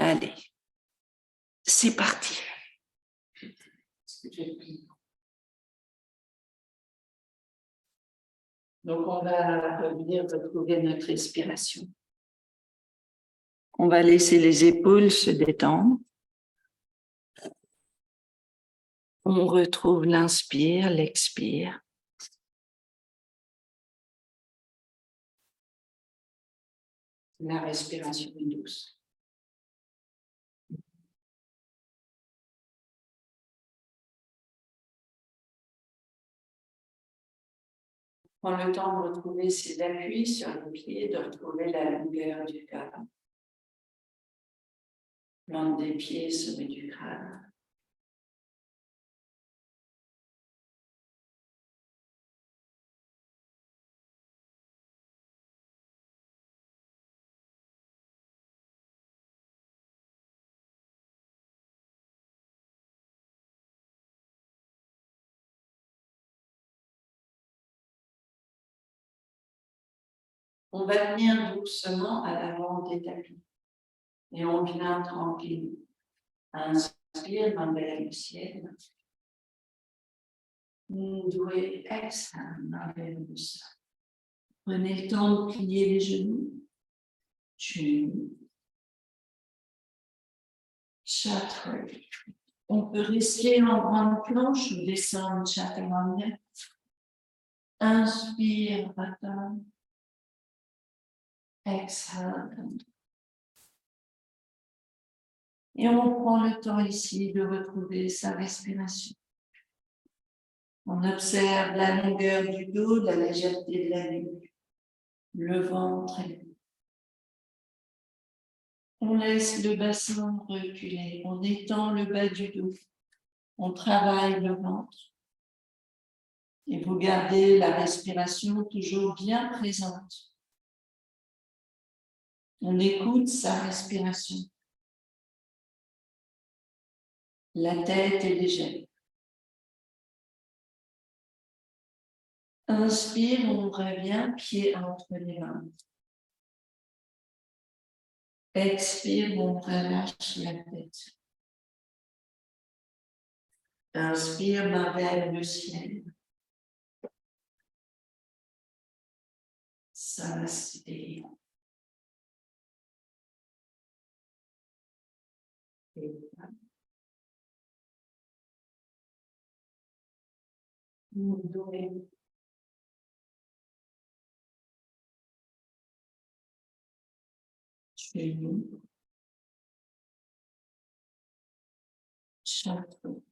Allez, c'est parti. Donc, on va revenir retrouver notre respiration. On va laisser les épaules se détendre. On retrouve l'inspire, l'expire. La respiration est douce. Prends le temps de retrouver ses appuis sur les pieds, de retrouver la longueur du crâne. Plante des pieds, sommet du crâne. On va venir doucement à l'avant des tapis. Et on vient tranquille. Inspire, main vers le ciel. Doué, exhale, main vers le sol. Prenez le temps de plier les genoux. Chaturanga. On peut rester en grande planche ou descendre chaturanga. Inspire, Hatha. Exhale. Et on prend le temps ici de retrouver sa respiration. On observe la longueur du dos, la légèreté de la nuque, le ventre. On laisse le bassin reculer, on étend le bas du dos, on travaille le ventre. Et vous gardez la respiration toujours bien présente. On écoute sa respiration. La tête est légère. Inspire, on revient, pied entre les mains. Expire, on relâche la tête. Inspire, main vers le ciel. Samasté. Genou. Chapeau.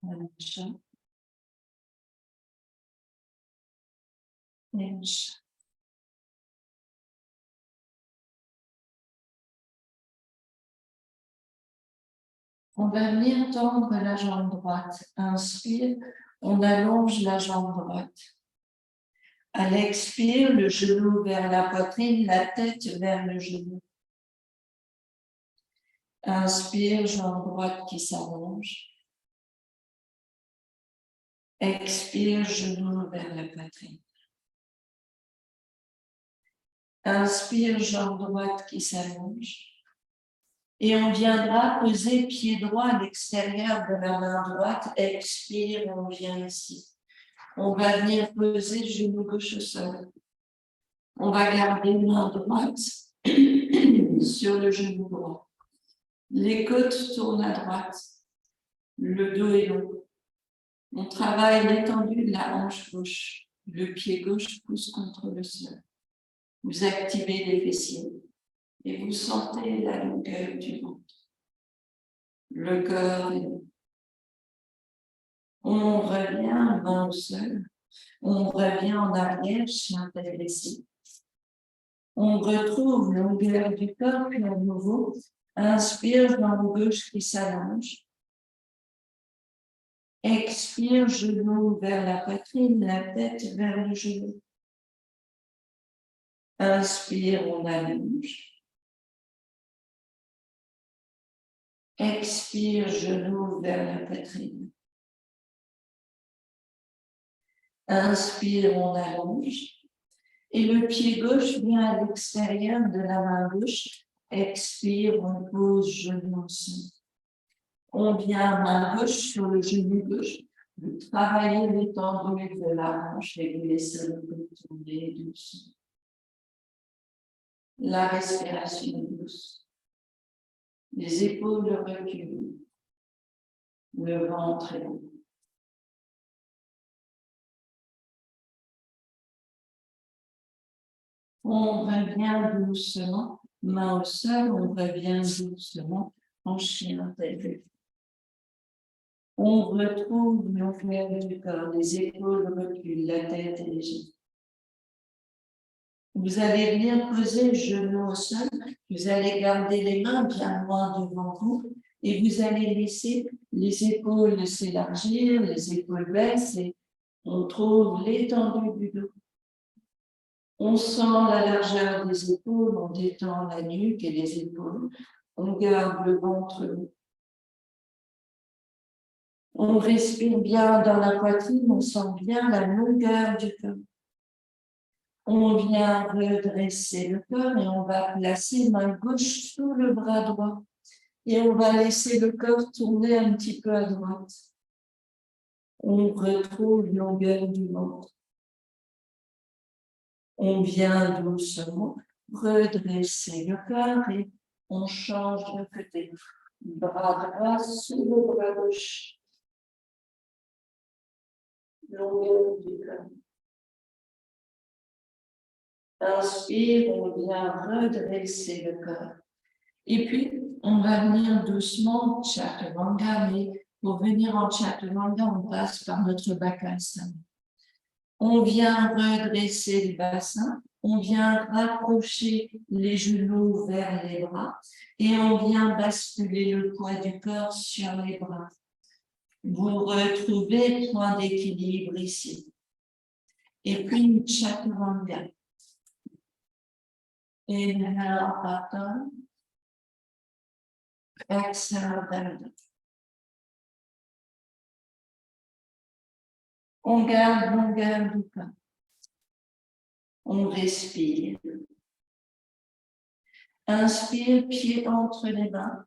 Hanche. Hanche. On va venir tendre la jambe droite. Inspire, on allonge la jambe droite. À l'expire, le genou vers la poitrine, la tête vers le genou. Inspire, jambe droite qui s'allonge. Expire, genou vers la poitrine. Inspire, jambe droite qui s'allonge. Et on viendra poser pied droit à l'extérieur de la main droite. Expire, on vient ici. On va venir poser genou gauche au sol. On va garder main droite sur le genou droit. Les côtes tournent à droite. Le dos est long. On travaille l'étendue de la hanche gauche. Le pied gauche pousse contre le sol. Vous activez les fessiers et vous sentez la longueur du ventre. Le corps est long. On revient main au sol. On revient en arrière, chien tête baissée. On retrouve la longueur du corps, puis à nouveau, inspire, jambe gauche qui s'allonge. Expire, genou vers la poitrine, la tête vers le genou. Inspire, on allonge. Expire, genou vers la poitrine. Inspire, on allonge. Et le pied gauche vient à l'extérieur de la main gauche. Expire, on pose genou au sol. On vient main gauche sur le genou gauche. Vous travaillez l'étendue de la hanche et vous laissez le dos tourner doucement. La respiration est douce. Les épaules reculent. Le ventre est haut. On revient doucement, main au sol, on revient doucement en chien tête. On retrouve l'enfer du corps, les épaules reculent, la tête est légère. Vous allez bien poser le genou au sol, vous allez garder les mains bien loin devant vous et vous allez laisser les épaules s'élargir, les épaules baissent et on trouve l'étendue du dos. On sent la largeur des épaules, on détend la nuque et les épaules, on garde le ventre haut. On respire bien dans la poitrine, on sent bien la longueur du corps. On vient redresser le corps et on va placer main gauche sous le bras droit. Et on va laisser le corps tourner un petit peu à droite. On retrouve longueur du ventre. On vient doucement redresser le corps et on change de côté. Bras droit sous le bras gauche. Longueur du corps. Inspire, on vient redresser le corps. Et puis, on va venir doucement Chaturanga, mais pour venir en Chaturanga, on passe par notre Bakasana. On vient redresser le bassin, on vient rapprocher les genoux vers les bras et on vient basculer le poids du corps sur les bras. Vous retrouvez le point d'équilibre ici. Et puis, une Chaturanga. Inhale en partant. Exhale vers le. On garde longueur du corps. On respire. Inspire, pied entre les mains.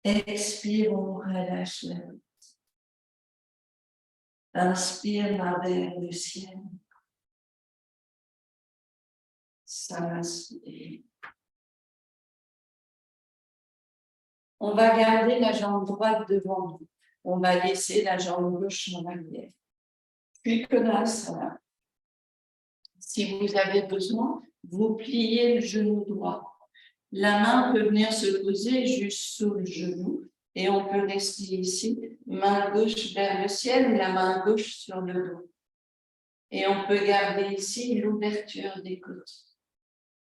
Expire, on relâche la tête. Inspire, main vers le ciel. S'inspire. On va garder la jambe droite devant nous. On va laisser la jambe gauche en arrière. Puis que là, ça va. Si vous avez besoin, vous pliez le genou droit. La main peut venir se poser juste sous le genou et on peut rester ici, main gauche vers le ciel, la main gauche sur le dos. Et on peut garder ici l'ouverture des côtes.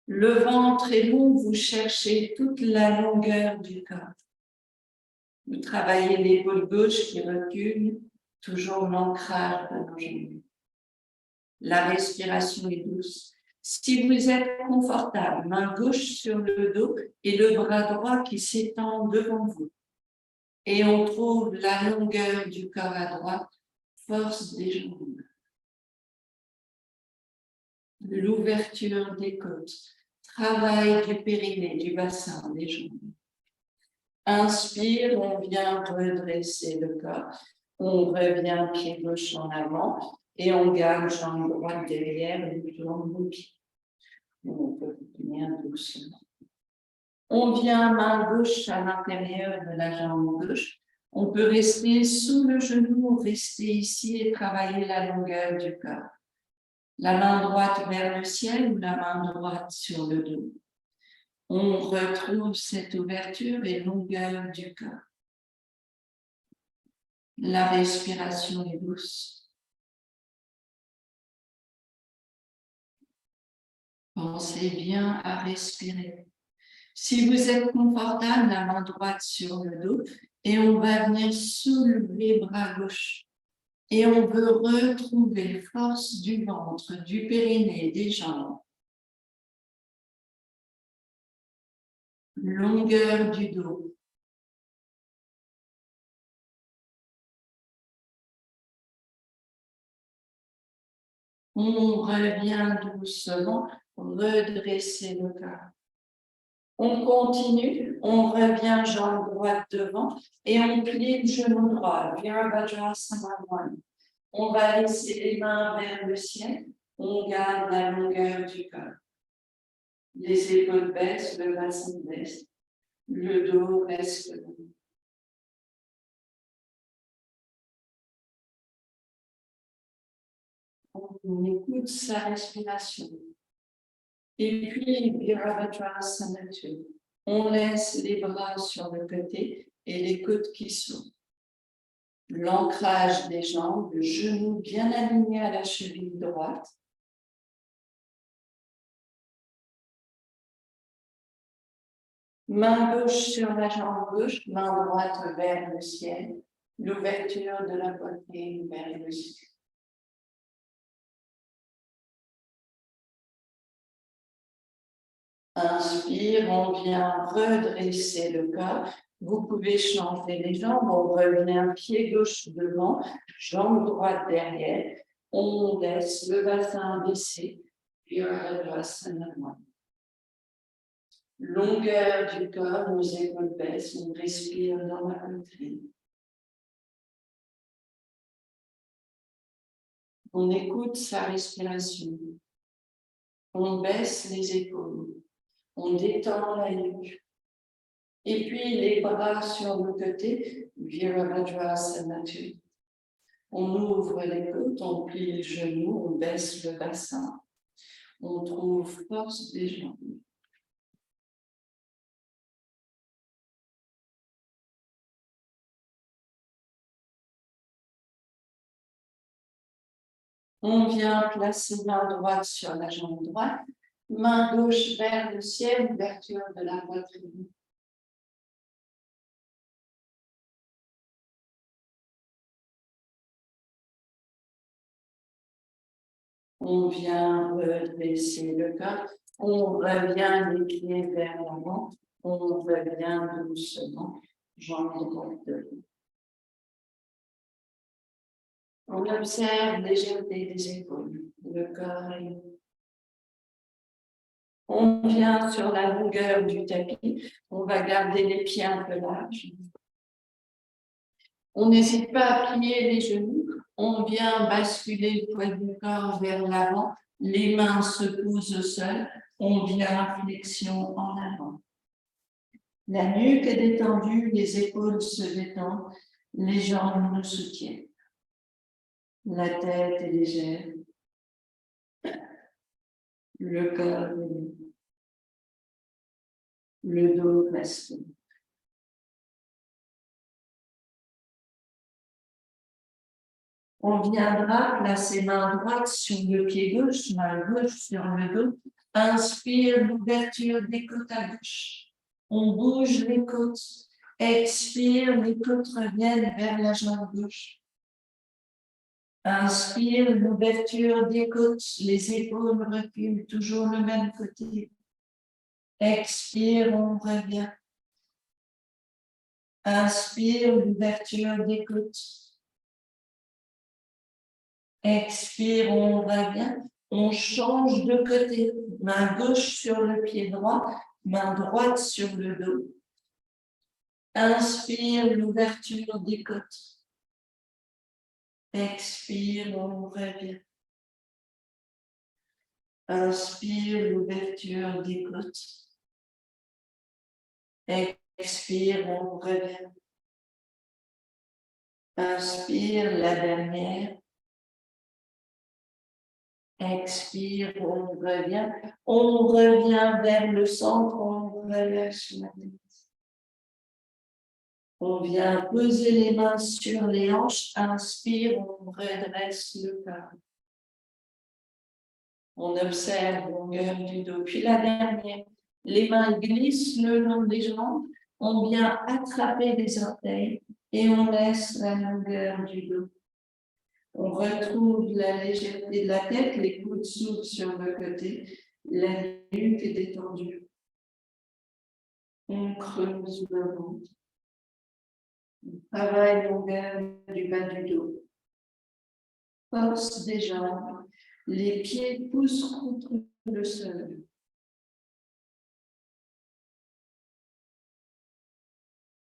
Le ventre est long, vous cherchez toute la longueur du corps. Vous travaillez l'épaule gauche qui recule, toujours l'ancrage de nos genoux. La respiration est douce. Si vous êtes confortable, main gauche sur le dos et le bras droit qui s'étend devant vous. Et on trouve la longueur du corps à droite, force des jambes. L'ouverture des côtes, travail du périnée, du bassin, des jambes. Inspire, on vient redresser le corps. On revient pied gauche en avant et on garde jambe droite derrière et on tourne nos pieds. On peut venir doucement. On vient main gauche à l'intérieur de la jambe gauche. On peut rester sous le genou, rester ici et travailler la longueur du corps. La main droite vers le ciel ou la main droite sur le dos. On retrouve cette ouverture et longueur du corps. La respiration est douce. Pensez bien à respirer. Si vous êtes confortable, la main droite sur le dos et on va venir soulever bras gauche. Et on veut retrouver force du ventre, du périnée, des jambes. Longueur du dos. On revient doucement, redresser le cœur. On continue, on revient jambe droite devant et on plie le genou droit, Virabhadrasana. On va laisser les mains vers le ciel, on garde la longueur du cœur. Les épaules baissent, le bassin baisse, le dos reste long. On écoute sa respiration. Et puis, Virabhadrasana, on laisse les bras sur le côté et les côtes qui s'ouvrent. L'ancrage des jambes, le genou bien aligné à la cheville droite. Main gauche sur la jambe gauche, main droite vers le ciel. L'ouverture de la poitrine vers le ciel. Inspire, on vient redresser le corps. Vous pouvez changer les jambes. On revient pied gauche devant, jambe droite derrière. On laisse le bassin baisser. Virabhadrasana. Longueur du corps, nos épaules baissent. On respire dans la poitrine. On écoute sa respiration. On baisse les épaules. On détend la nuque. Et puis les bras sur le côté, Virabhadrasana. On ouvre les côtes, on plie le genou, on baisse le bassin. On trouve force des jambes. On vient placer main droite sur la jambe droite, main gauche vers le ciel, ouverture de la poitrine. On vient redresser le corps, on revient les pieds vers l'avant, on revient doucement, jambe droite devant. On observe légèreté des épaules, le corps est... On vient sur la longueur du tapis, on va garder les pieds un peu larges. On n'hésite pas à plier les genoux, on vient basculer le poids du corps vers l'avant, les mains se posent au sol, on vient flexion en avant. La nuque est détendue, les épaules se détendent, les jambes nous soutiennent. La tête est légère, le corps est libre. Le dos reste. On viendra placer main droite sur le pied gauche, main gauche sur le dos. Inspire l'ouverture des côtes à gauche. On bouge les côtes. Expire, les côtes reviennent vers la jambe gauche. Inspire l'ouverture des côtes. Les épaules reculent toujours le même côté. Expire, on revient. Inspire l'ouverture des côtes. Expire, on revient. On change de côté. Main gauche sur le pied droit, main droite sur le dos. Inspire l'ouverture des côtes. Expire, on revient. Inspire l'ouverture des côtes. Expire, on revient. Inspire la dernière. Expire, on revient. On revient vers le centre, on relâche la tête. On vient poser les mains sur les hanches. Inspire, on redresse le corps. On observe la longueur du dos. Puis la dernière, les mains glissent le long des jambes. On vient attraper les orteils et on laisse la longueur du dos. On retrouve la légèreté de la tête, les coudes s'ouvrent sur le côté, la nuque est détendue. On creuse le ventre. On travaille longueur du bas du dos. Force des jambes. Les pieds poussent contre le sol.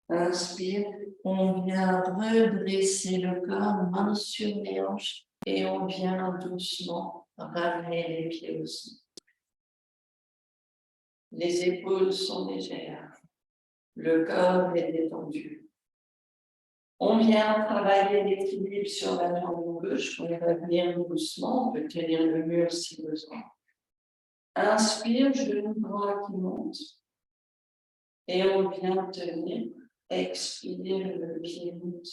Inspire, on vient redresser le corps, main sur les hanches, et on vient doucement ramener les pieds au sol. Les épaules sont légères, le corps est détendu. On vient travailler l'équilibre sur la jambe gauche, on va venir doucement, on peut tenir le mur si besoin. Inspire, genou droit qui monte, et on vient tenir. Expire, le pied monte.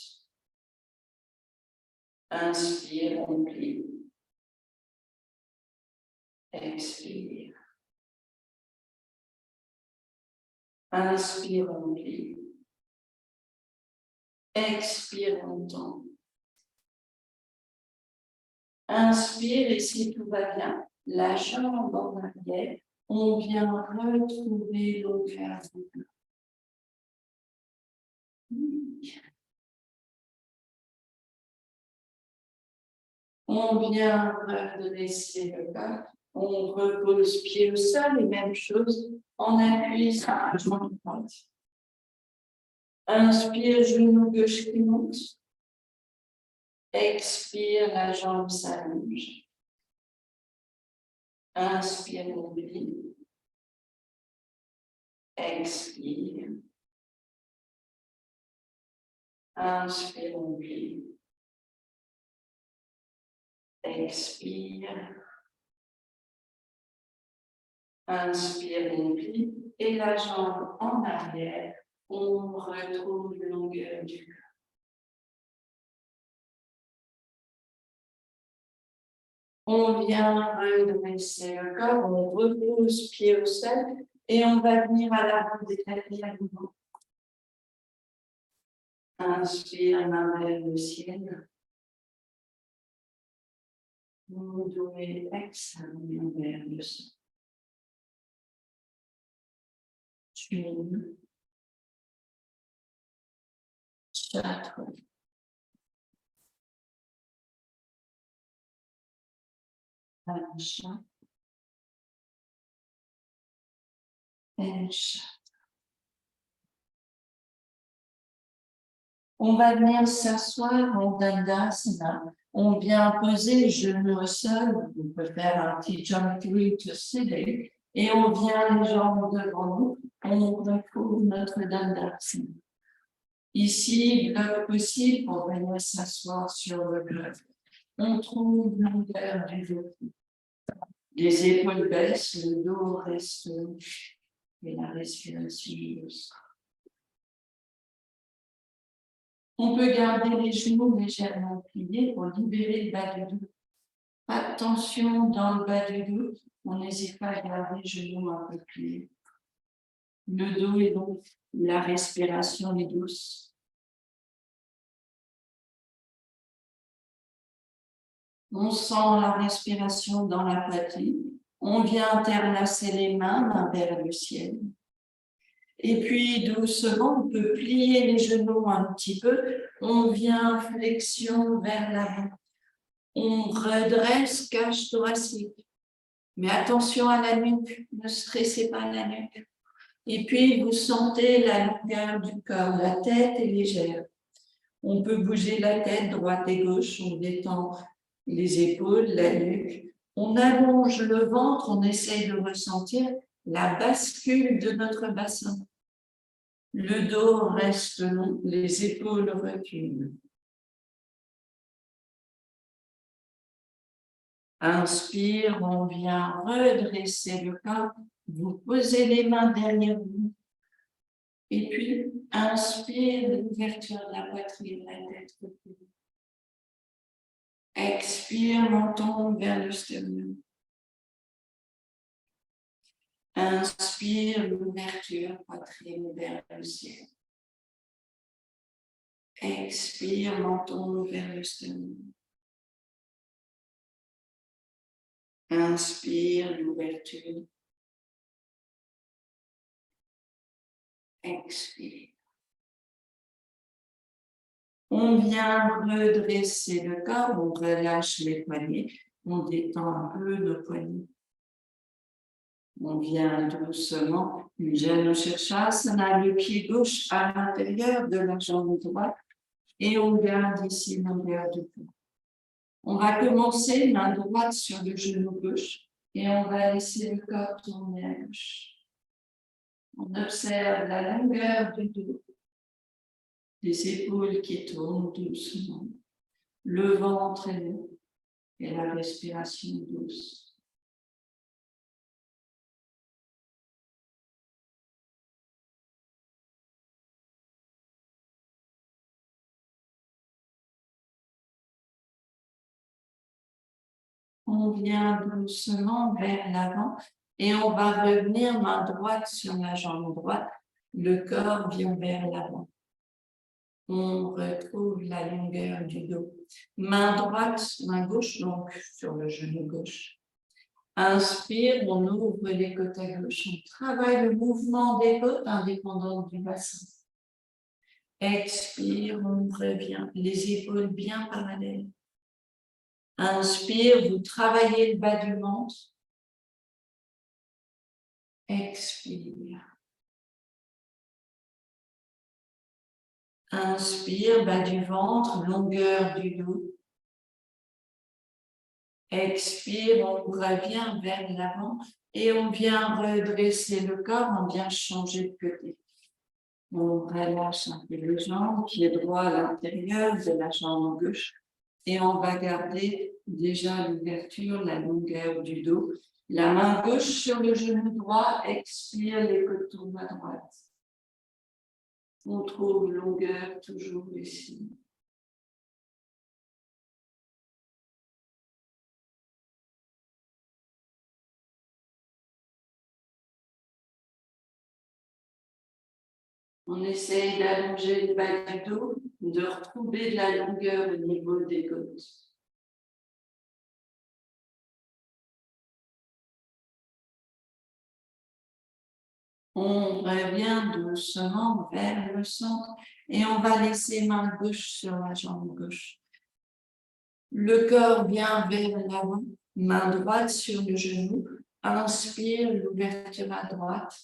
Inspire, on plie. Expire. Inspire, on plie. Expire, on tend. Inspire, et si tout va bien, la jambe en arrière, on vient retrouver longueur du corps. On vient redresser le corps, on repose pied au sol, et même chose, on appuie sur la jambe droite. Inspire, genou gauche qui monte. Expire, la jambe s'allonge. Inspire, on plie. Expire. Inspire, on plie. Expire. Inspire, on plie. Et la jambe en arrière, on retrouve la longueur du corps. On vient redresser le corps, on repose pied au sol et on va venir à l'avant des tapis à nouveau. Inspire, main vers le ciel. Mon dos est exhale vers le sol. Une, quatre, un chat, un chat. On va venir s'asseoir en Dandasana. On vient poser les genoux au sol. On peut faire un petit jump to sitting. Et on vient les jambes devant nous. On retrouve notre Dandasana. Ici, bloc possible pour venir s'asseoir sur le bloc. On trouve longueur du dos. Les épaules baissent, le dos reste et la respiration douce. On peut garder les genoux légèrement pliés pour libérer le bas du dos. Pas de tension dans le bas du dos. On n'hésite pas à garder les genoux un peu pliés. Le dos est long, la respiration est douce. On sent la respiration dans la poitrine. On vient interlacer les mains vers le ciel. Et puis, doucement, on peut plier les genoux un petit peu. On vient flexion vers l'avant. On redresse cage thoracique. Mais attention à la nuque, ne stressez pas la nuque. Et puis, vous sentez la longueur du corps. La tête est légère. On peut bouger la tête droite et gauche. On détend les épaules, la nuque. On allonge le ventre, on essaye de ressentir la bascule de notre bassin. Le dos reste long, les épaules reculent. Inspire, on vient redresser le corps. Vous posez les mains derrière vous. Et puis, inspire, l'ouverture de la poitrine, la tête recule. Expire, menton vers le sternum. Inspire, l'ouverture, poitrine vers le ciel. Expire, menton vers le sternum. Inspire, l'ouverture. Expire. On vient redresser le corps, on relâche les poignets. On détend un peu nos poignets. On vient doucement, Janu Shirshasana, le pied gauche à l'intérieur de la jambe droite et on garde ici l'envers du cou. On va commencer main droite sur le genou gauche et on va laisser le corps tourner à gauche. On observe la longueur du dos, les épaules qui tournent doucement, le ventre est long et la respiration douce. On vient doucement vers l'avant et on va revenir main droite sur la jambe droite. Le corps vient vers l'avant. On retrouve la longueur du dos. Main droite, main gauche, donc sur le genou gauche. Inspire, on ouvre les côtes à gauche. On travaille le mouvement des côtes indépendant du bassin. Expire, on revient. Les épaules bien parallèles. Inspire, vous travaillez le bas du ventre. Expire. Inspire, bas du ventre, longueur du dos. Expire, on revient vers l'avant et on vient redresser le corps, on vient changer de côté. On relâche un peu les jambes, pied droit à l'intérieur de la jambe gauche et on va garder déjà l'ouverture, la longueur du dos. La main gauche sur le genou droit, expire, les côtes tournent à droite. On trouve longueur toujours ici. On essaye d'allonger le bas du dos, de retrouver de la longueur au niveau des côtes. On revient doucement vers le centre et on va laisser main gauche sur la jambe gauche. Le corps vient vers l'avant, main droite sur le genou. Inspire, l'ouverture à droite.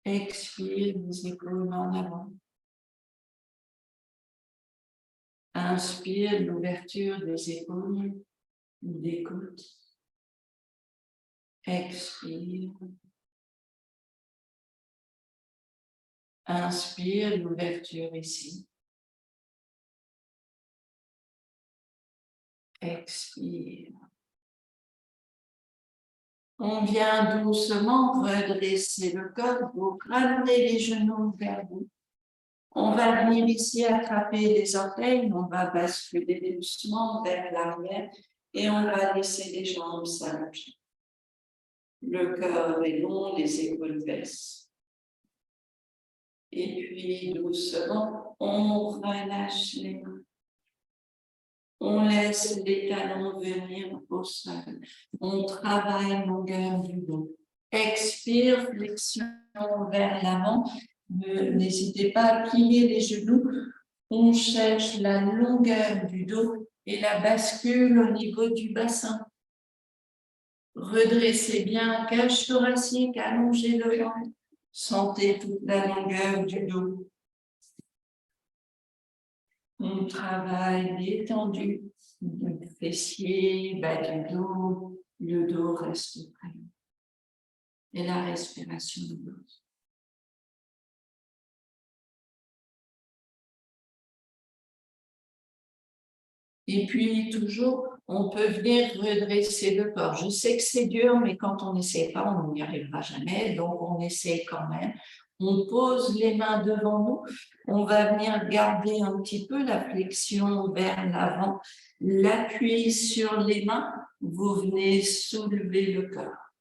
Expire, les épaules en avant. Inspire, l'ouverture des épaules, des côtes. Expire. Inspire, l'ouverture ici. Expire. On vient doucement redresser le corps, vous ramenez les genoux vers vous. On va venir ici attraper les orteils, on va basculer doucement vers l'arrière et on va laisser les jambes s'allonger. Le corps est long, les épaules baissent. Et puis doucement, on relâche les mains. On laisse les talons venir au sol. On travaille longueur du dos. Expire, flexion vers l'avant. N'hésitez pas à plier les genoux. On cherche la longueur du dos et la bascule au niveau du bassin. Redressez bien cage thoracique, allongez le ventre. Sentez toute la longueur du dos. On travaille détendu, le fessier, bas du dos, le dos reste prêt. Et la respiration douce. Et puis toujours, on peut venir redresser le corps. Je sais que c'est dur, mais quand on n'essaie pas, on n'y arrivera jamais. Donc, on essaie quand même. On pose les mains devant nous. On va venir garder un petit peu la flexion vers l'avant. L'appui sur les mains. Vous venez soulever le corps.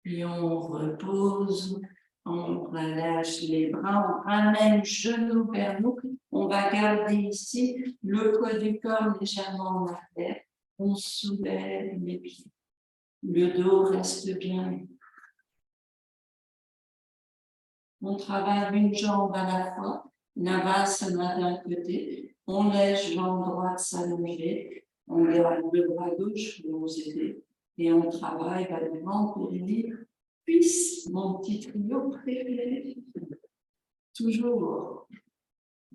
Puis on repose. On relâche les bras, on ramène genou vers nous. On va garder ici le poids du corps légèrement en arrière. On soulève les pieds. Le dos reste bien. On travaille une jambe à la fois Navasana d'un côté, on laisse jambe droite s'allonger, on garde le bras gauche pour nous aider et on travaille vraiment pour unir. Puis, mon petit trio préféré, toujours,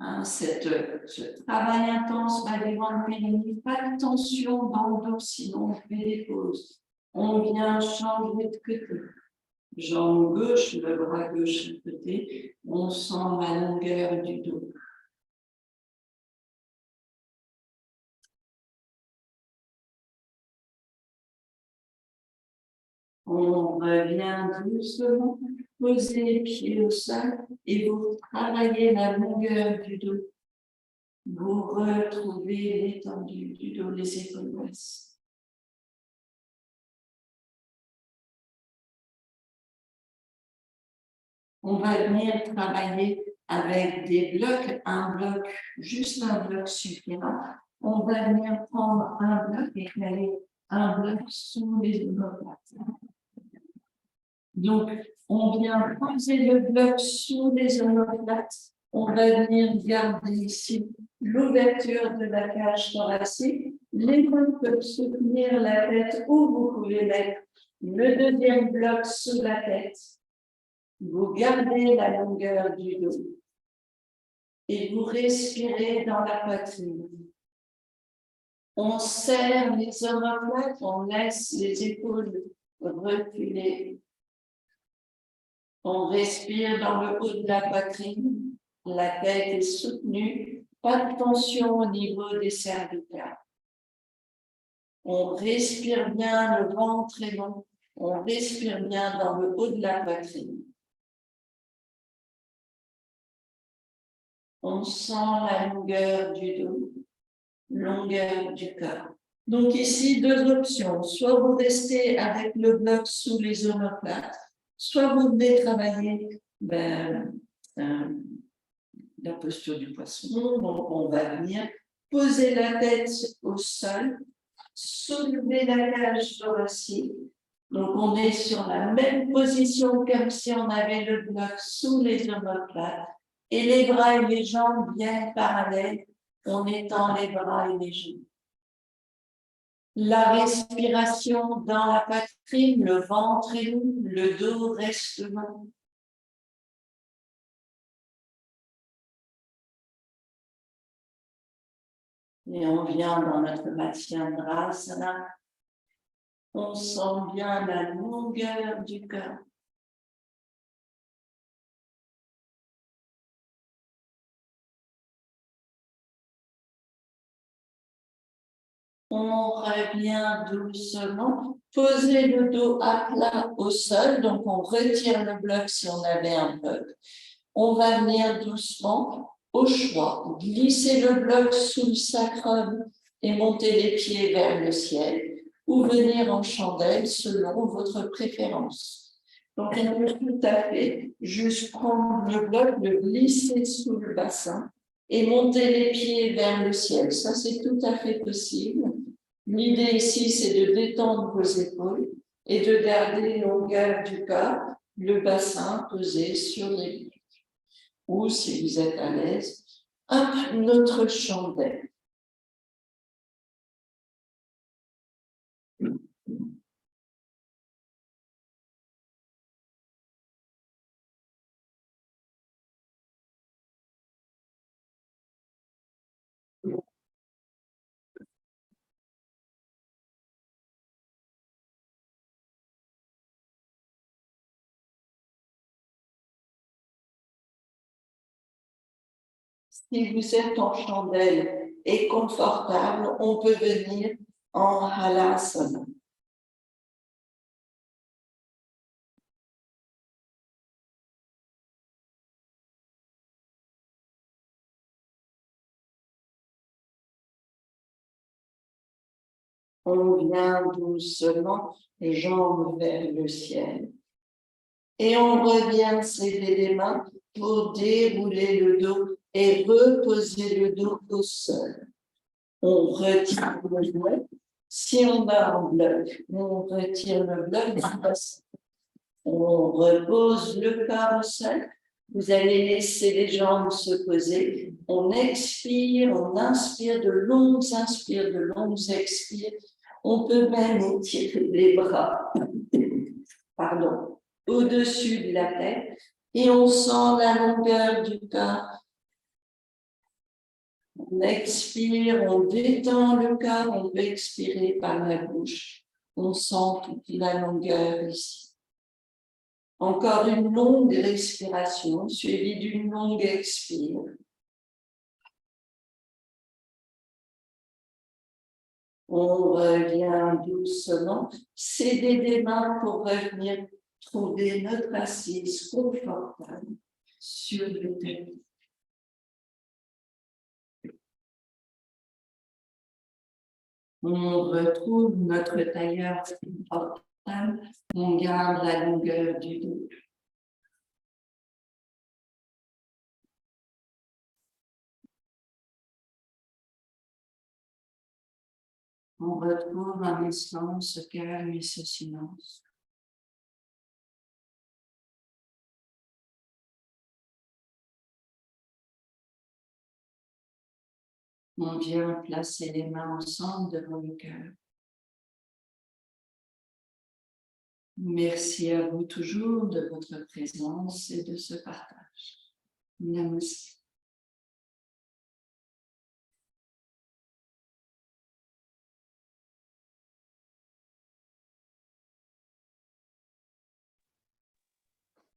hein, ce travail intense va les rendre pérennes, pas de tension dans le dos, sinon on fait des pauses. On vient changer de côté. Jambe gauche, le bras gauche de côté, on sent la longueur du dos. On revient doucement, poser les pieds au sol et vous travaillez la longueur du dos. Vous retrouvez l'étendue du dos, les épaules basses. On va venir travailler avec des blocs, juste un bloc suffira. On va venir prendre un bloc et caler un bloc sous les omoplates. Donc, on vient poser le bloc sous les omoplates. On va venir garder ici l'ouverture de la cage thoracique. Les mains peuvent soutenir la tête ou vous pouvez mettre le deuxième bloc sous la tête. Vous gardez la longueur du dos et vous respirez dans la poitrine. On serre les omoplates, on laisse les épaules reculer. On respire dans le haut de la poitrine, la tête est soutenue, pas de tension au niveau des cervicales. On respire bien, le ventre est long, on respire bien dans le haut de la poitrine. On sent la longueur du dos, longueur du corps. Donc ici, deux options. Soit vous restez avec le bloc sous les omoplates, soit vous venez travailler la posture du poisson. Donc on va venir poser la tête au sol, soulever la cage thoracique. Donc on est sur la même position comme si on avait le bloc sous les omoplates. Et les bras et les jambes viennent parallèles, on étend les bras et les jambes. La respiration dans la poitrine, le ventre est long, le dos reste long. Et on vient dans notre Matsyendrasana. On sent bien la longueur du corps. On revient doucement, posez le dos à plat au sol, donc on retire le bloc si on avait un bloc. On va venir doucement, au choix, glisser le bloc sous le sacrum et monter les pieds vers le ciel, ou venir en chandelle selon votre préférence. Donc on peut tout à fait juste prendre le bloc, le glisser sous le bassin et monter les pieds vers le ciel. Ça, c'est tout à fait possible. L'idée ici, c'est de détendre vos épaules et de garder longueur du corps, le bassin posé sur les pieds. Ou, si vous êtes à l'aise, notre chandelle. Si vous êtes en chandelle et confortable, on peut venir en halasana. On vient doucement, jambes vers le ciel. Et on revient serrer les mains pour dérouler le dos et reposer le dos au sol. On retire le bloc. Si on a un bloc, on retire le bloc du bassin. On repose le corps au sol. Vous allez laisser les jambes se poser. On expire, on inspire de longues inspires, de longues expires. On peut même étirer les bras au-dessus de la tête et on sent la longueur du corps. On expire, on détend le corps, on peut expirer par la bouche. On sent toute la longueur ici. Encore une longue respiration suivie d'une longue expire. On revient doucement, céder des mains pour revenir trouver notre assise confortable sur le tapis. On retrouve notre tailleur confortable, on garde la longueur du dos. On retrouve un instant ce calme et ce silence. On vient placer les mains ensemble devant le cœur. Merci à vous toujours de votre présence et de ce partage. Namaste.